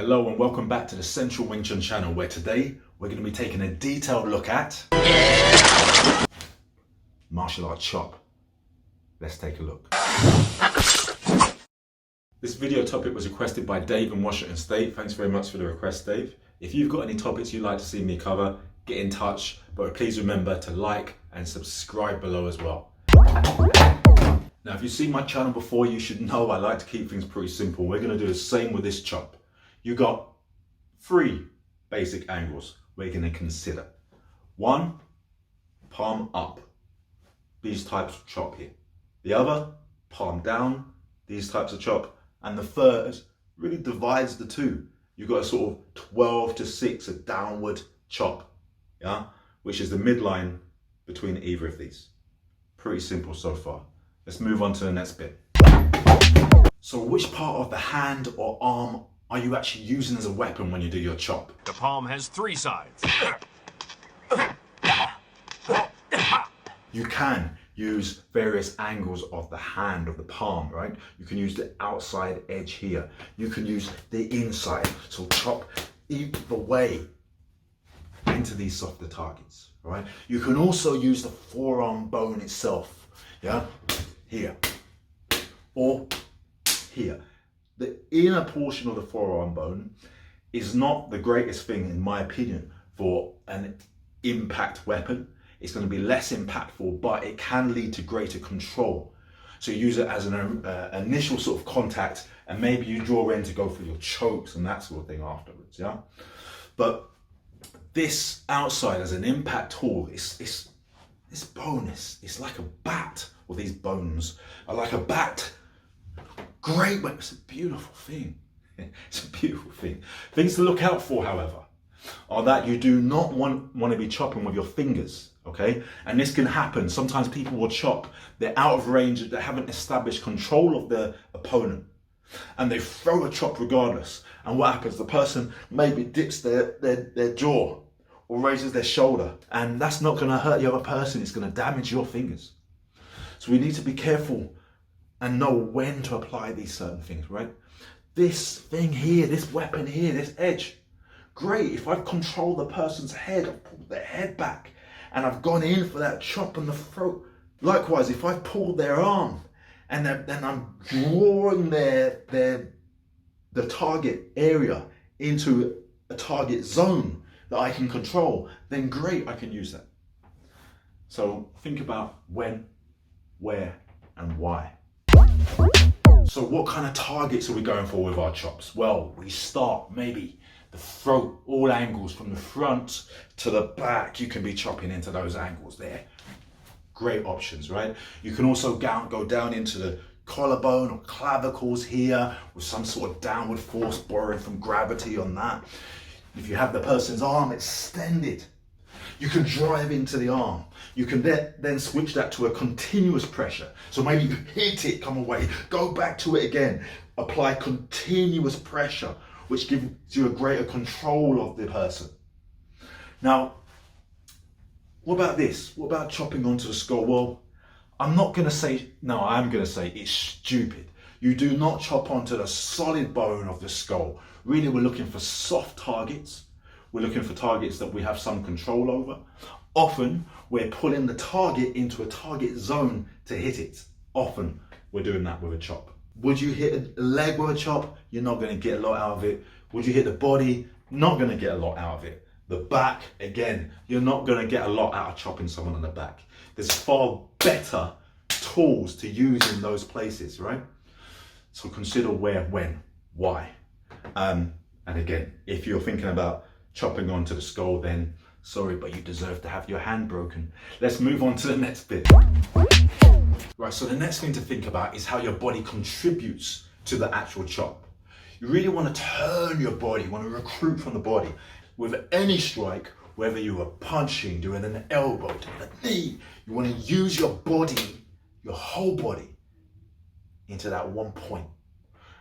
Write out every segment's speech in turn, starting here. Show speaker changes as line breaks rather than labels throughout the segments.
Hello and welcome back to the Central Wing Chun channel, where today we're going to be taking a detailed look at martial art chop. Let's take a look. This video topic was requested by Dave in Washington State. Thanks very much for the request, Dave. If you've got any topics you'd like to see me cover, get in touch, but please remember to like and subscribe below as well. Now, if you've seen my channel before, you should know I like to keep things pretty simple. We're going to do the same with this chop. You got 3 basic angles we're going to consider. 1, palm up, these types of chop here. The other, palm down, these types of chop. And the third really divides the two. You've got a sort of 12 to 6, a downward chop, yeah, which is the midline between either of these. Pretty simple so far. Let's move on to the next bit. So which part of the hand or arm are you actually using as a weapon when you do your chop?
The palm has 3 sides.
You can use various angles of the hand, of the palm, right? You can use the outside edge here. You can use the inside. So chop either way into these softer targets, right? You can also use the forearm bone itself, yeah? Here, or here. The inner portion of the forearm bone is not the greatest thing, in my opinion, for an impact weapon. It's going to be less impactful, but it can lead to greater control. So you use it as an initial sort of contact, and maybe you draw in to go for your chokes and that sort of thing afterwards, yeah? But this outside as an impact tool, it's bonus. It's like a bat, or these bones are like a bat. Great weapon. It's a beautiful thing. It's a beautiful thing. Things to look out for, however, are that you do not want to be chopping with your fingers, okay? And this can happen. Sometimes people will chop, they're out of range, they haven't established control of their opponent, and they throw a chop regardless. And what happens? The person maybe dips their jaw or raises their shoulder, and that's not going to hurt the other person. It's going to damage your fingers. So we need to be careful and know when to apply these certain things, right? This thing here, this weapon here, this edge, great. If I've controlled the person's head, I've pulled their head back and I've gone in for that chop in the throat. Likewise, if I've pulled their arm and then I'm drawing the target area into a target zone that I can control, then great, I can use that. So think about when, where, and why. So what kind of targets are we going for with our chops? Well, we start maybe the throat, all angles from the front to the back. You can be chopping into those angles there. Great options, right? You can also go down into the collarbone or clavicles here with some sort of downward force borrowing from gravity on that. If you have the person's arm extended, you can drive into the arm. You can then switch that to a continuous pressure. So maybe you hit it, come away, go back to it again. Apply continuous pressure, which gives you a greater control of the person. Now, what about this? What about chopping onto the skull? Well, I'm going to say it's stupid. You do not chop onto the solid bone of the skull. Really, we're looking for soft targets. We're looking for targets that we have some control over. Often, we're pulling the target into a target zone to hit it. Often, we're doing that with a chop. Would you hit a leg with a chop? You're not going to get a lot out of it. Would you hit the body? Not going to get a lot out of it. The back, again, you're not going to get a lot out of chopping someone on the back. There's far better tools to use in those places, right? So consider where, when, why. And again, if you're thinking about chopping onto the skull, then sorry, but you deserve to have your hand broken. Let's move on to the next bit. Right, so the next thing to think about is how your body contributes to the actual chop. You really want to turn your body, you want to recruit from the body. With any strike, whether you are punching, doing an elbow, doing a knee, you want to use your body, your whole body, into that one point.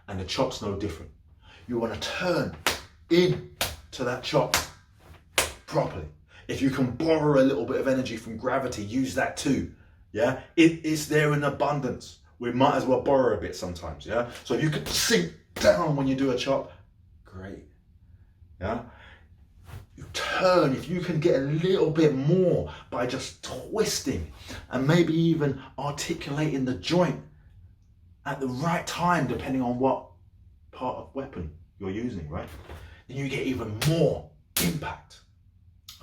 And the chop's no different. You want to turn in to that chop properly. If you can borrow a little bit of energy from gravity, use that too. Yeah, it is there in abundance. We might as well borrow a bit sometimes. Yeah, so if you can sink down when you do a chop, Great. Yeah. You turn, if you can get a little bit more by just twisting and maybe even articulating the joint at the right time, depending on what part of weapon you're using, right? Then you get even more impact,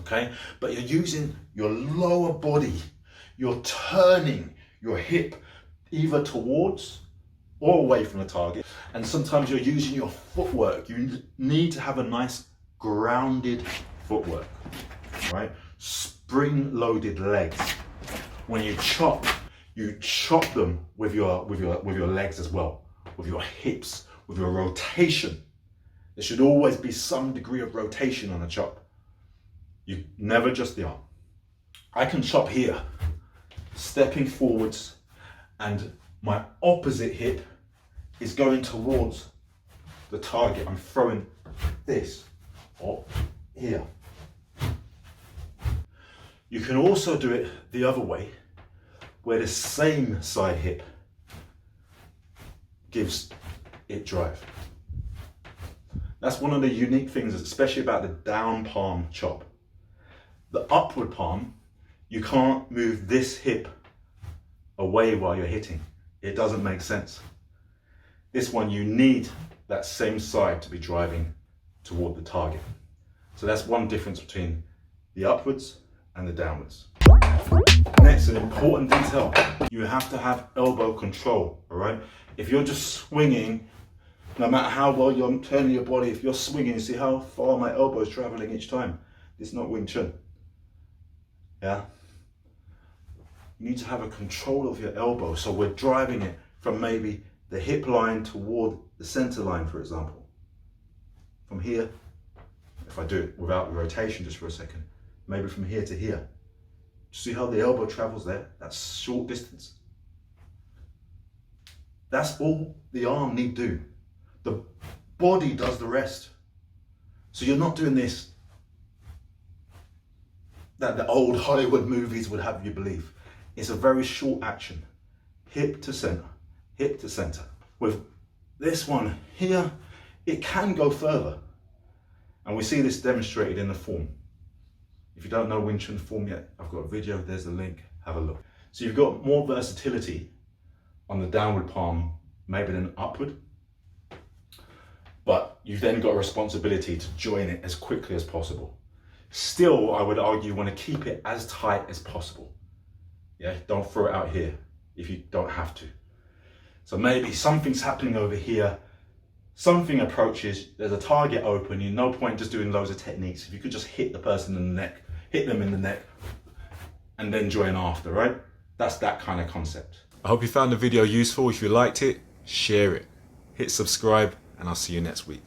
okay? But you're using your lower body, you're turning your hip either towards or away from the target. And sometimes you're using your footwork. You need to have a nice grounded footwork, right? Spring-loaded legs. When you chop them with your legs as well, with your hips, with your rotation. There should always be some degree of rotation on a chop. You never just the arm. I can chop here, stepping forwards, and my opposite hip is going towards the target. I'm throwing this up here. You can also do it the other way, where the same side hip gives it drive. That's one of the unique things, especially about the down palm chop. The upward palm, you can't move this hip away while you're hitting. It doesn't make sense. This one, you need that same side to be driving toward the target. So that's one difference between the upwards and the downwards. Next, an important detail. You have to have elbow control, all right? If you're just swinging, no matter how well you're turning your body, if you're swinging, you see how far my elbow is traveling each time. It's not Wing Chun. Yeah? You need to have a control of your elbow. So we're driving it from maybe the hip line toward the center line, for example. From here, if I do it without the rotation just for a second, maybe from here to here. See how the elbow travels there? That's short distance. That's all the arm need do. The body does the rest. So you're not doing this that the old Hollywood movies would have you believe. It's a very short action. Hip to center, hip to center. With this one here, it can go further. And we see this demonstrated in the form. If you don't know Wing Chun form yet, I've got a video, there's the link, have a look. So you've got more versatility on the downward palm, maybe than upward, but you've then got a responsibility to join it as quickly as possible. Still, I would argue you want to keep it as tight as possible. Yeah, don't throw it out here if you don't have to. So maybe something's happening over here, something approaches, there's a target open, you no point just doing loads of techniques. If you could just hit the person in the neck, hit them in the neck, and then join after, right? That's that kind of concept. I hope you found the video useful. If you liked it, share it, hit subscribe, and I'll see you next week.